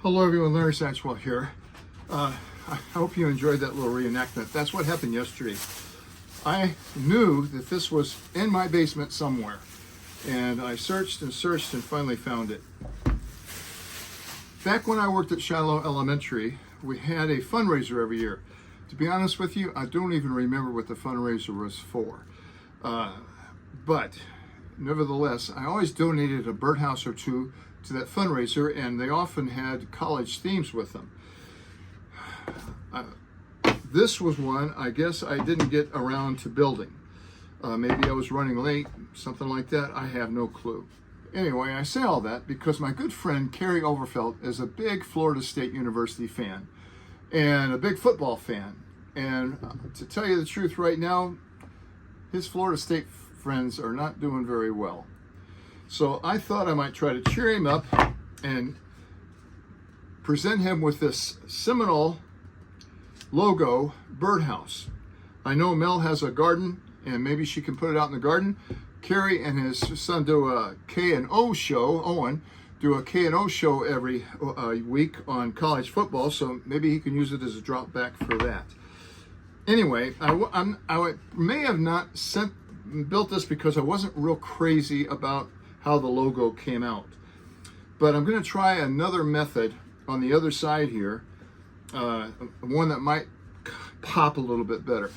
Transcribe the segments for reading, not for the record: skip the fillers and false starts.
Hello everyone, Larry Satchwell here. I hope you enjoyed that little reenactment. That's what happened yesterday. I knew that this was in my basement somewhere, and I searched and searched and finally found it. Back when I worked at Shiloh Elementary, we had a fundraiser every year. To be honest with you, I don't even remember what the fundraiser was for. But nevertheless, I always donated a birdhouse or two to that fundraiser, and they often had college themes with them. This was one I guess I didn't get around to building. Maybe I was running late, something like that. I have no clue. Anyway, I say all that because my good friend Kerry is a big Florida State University fan and a big football fan. And to tell you the truth right now, his Florida State friends are not doing very well. So I thought I might try to cheer him up and present him with this Seminole logo birdhouse. I know Mel has a garden and maybe she can put it out in the garden. Kerry and his son do a K&O show, Owen, do a K&O show every week on college football, so maybe he can use it as a drop back for that. Anyway, I may have not built this because I wasn't real crazy about how the logo came out. But I'm going to try another method on the other side here, one that might pop a little bit better.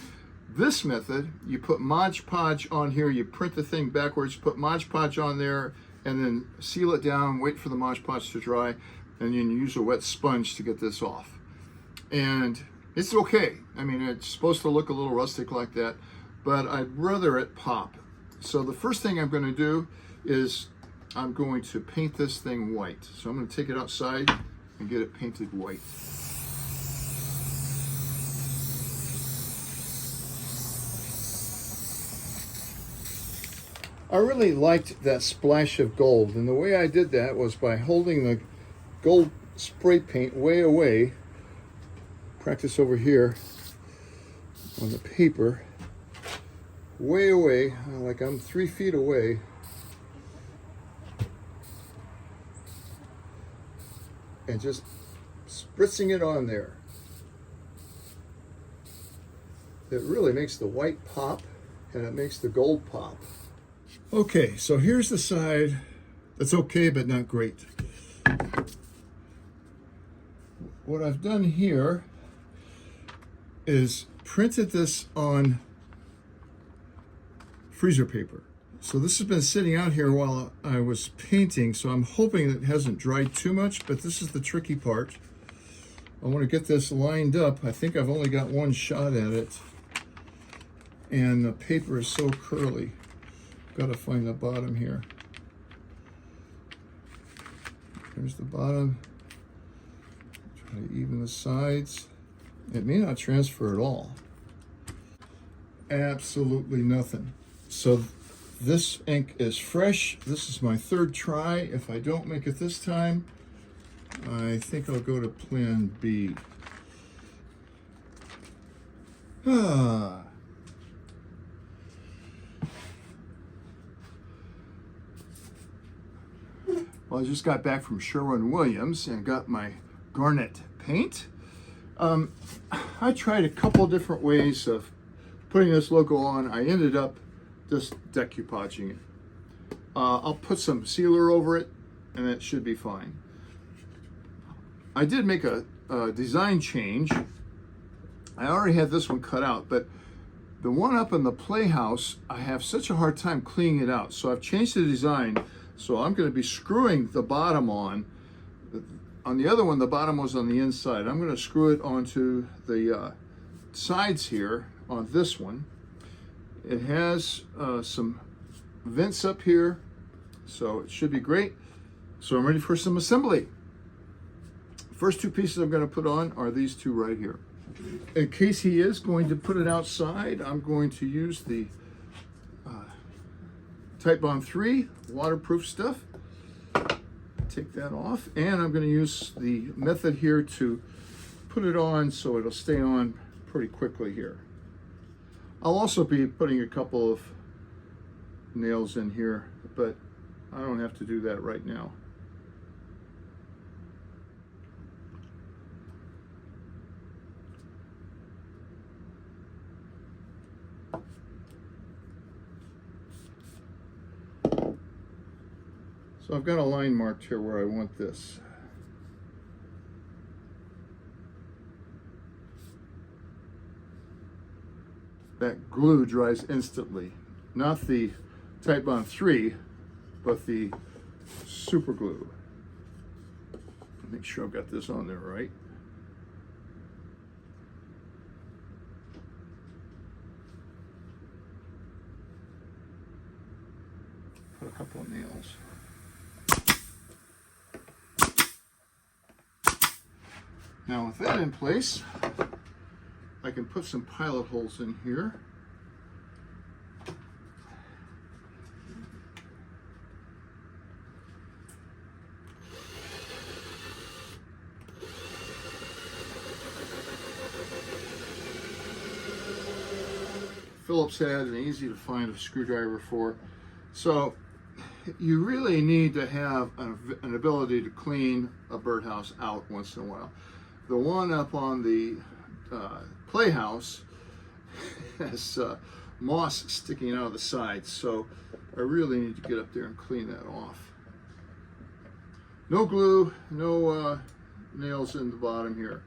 This method, you put Mod Podge on here, you print the thing backwards, put Mod Podge on there, and then seal it down, wait for the Mod Podge to dry, and you use a wet sponge to get this off. And it's okay. I mean, it's supposed to look a little rustic like that, but I'd rather it pop. So the first thing I'm going to do is I'm going to paint this thing white. So I'm going to take it outside and get it painted white. I really liked that splash of gold, and the way I did that was by holding the gold spray paint way away, practice over here on the paper, way away, like I'm 3 feet away. And just spritzing it on there. It really makes the white pop and it makes the gold pop. Okay, so here's the side that's okay but not great. What I've done here is printed this on freezer paper. So this has been sitting out here while I was painting, so I'm hoping it hasn't dried too much, but this is the tricky part. I want to get this lined up. I think I've only got one shot at it, and the paper is so curly. Got to find the bottom here. There's the bottom. Try to even the sides. It may not transfer at all. Absolutely nothing. So this ink is fresh. This is my third try. If I don't make it this time, I think I'll go to plan B. Well, I just got back from Sherwin-Williams and got my garnet paint. I tried a couple different ways of putting this logo on. I ended up just decoupaging it. I'll put some sealer over it and it should be fine. I did make a design change. I already had this one cut out, but the one up in the playhouse, I have such a hard time cleaning it out. So I've changed the design. So I'm going to be screwing the bottom on. On the other one, the bottom was on the inside. I'm going to screw it onto the sides here on this one. It has some vents up here, so it should be great. So I'm ready for some assembly. First two pieces I'm going to put on are these two right here. In case he is going to put it outside, I'm going to use the Type Bond 3 waterproof stuff. Take that off, and I'm going to use the method here to put it on so it'll stay on pretty quickly here. I'll also be putting a couple of nails in here, but I don't have to do that right now. So I've got a line marked here where I want this. That glue dries instantly. Not the Type Bond 3, but the super glue. Make sure I've got this on there right. Put a couple of nails. Now with that in place, I can put some pilot holes in here. Phillips head and easy to find a screwdriver for. So you really need to have an ability to clean a birdhouse out once in a while. The one up on the playhouse has moss sticking out of the sides, so I really need to get up there and clean that off. No glue, no nails in the bottom here.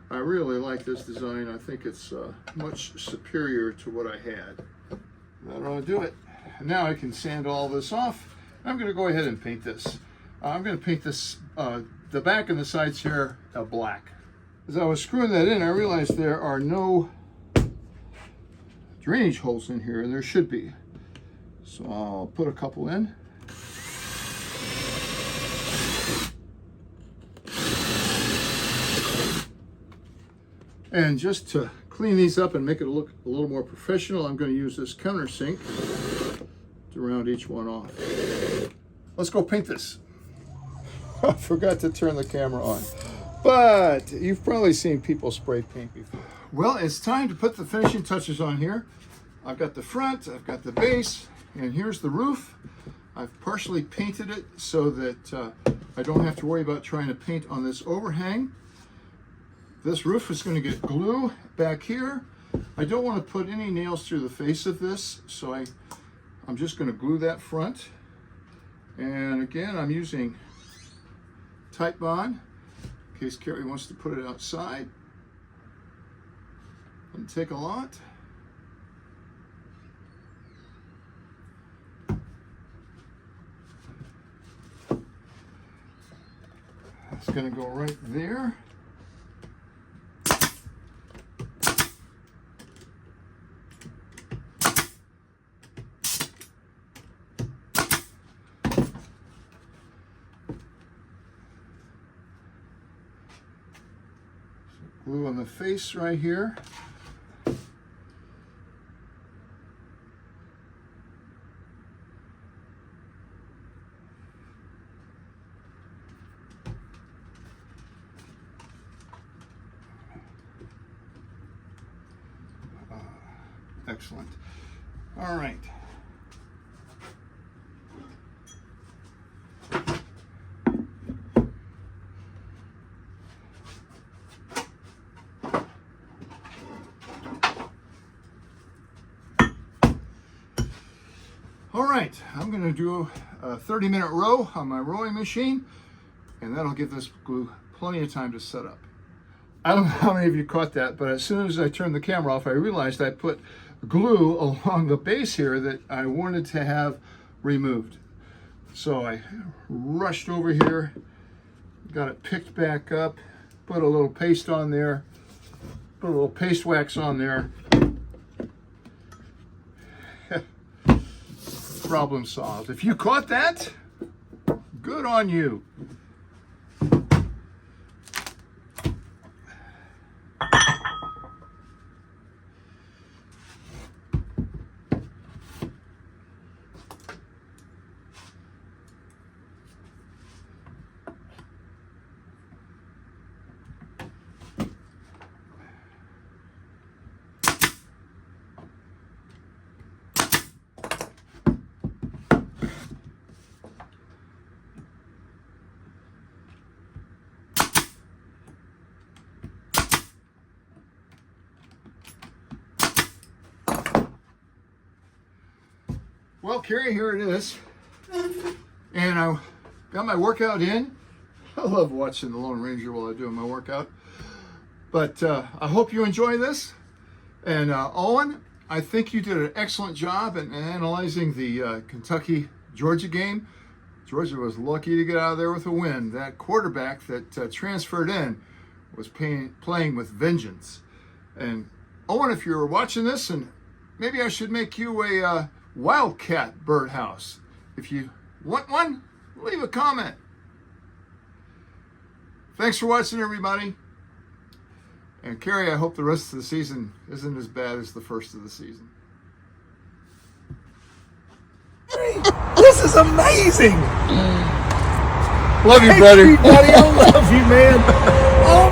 I really like this design. I think it's much superior to what I had. That ought to do it. Now I can sand all this off. I'm going to go ahead and paint this. I'm going to paint this, the back and the sides here, black. As I was screwing that in, I realized there are no drainage holes in here, and there should be. So I'll put a couple in. And just to clean these up and make it look a little more professional, I'm going to use this countersink to round each one off. Let's go paint this. I forgot to turn the camera on, but you've probably seen people spray paint before. Well, it's time to put the finishing touches on here. I've got the front, I've got the base, and here's the roof. I've partially painted it so that I don't have to worry about trying to paint on this overhang. This roof is going to get glue back here. I don't want to put any nails through the face of this, so I'm just going to glue that front. And again, I'm using Type Bond in case Kerry wants to put it outside. Doesn't take a lot. It's going to go right there. Glue on the face right here. Excellent. All right. All right, I'm going to do a 30-minute row on my rowing machine, and that'll give this glue plenty of time to set up. I don't know how many of you caught that, but as soon as I turned the camera off, I realized I put glue along the base here that I wanted to have removed. So I rushed over here, got it picked back up, put a little paste on there, put a little paste wax on there. Problem solved. If you caught that, good on you. Well, Kerry, here it is. And I got my workout in. I love watching the Lone Ranger while I'm doing my workout. But I hope you enjoy this. And Owen, I think you did an excellent job in analyzing the Kentucky-Georgia game. Georgia was lucky to get out of there with a win. That quarterback that transferred in was playing with vengeance. And Owen, if you're watching this, and maybe I should make you a Wildcat Birdhouse. If you want one, leave a comment. Thanks for watching, everybody. And Kerry, I hope the rest of the season isn't as bad as the first of the season. This is amazing. Love you, buddy. Thanks, buddy. I love you, man.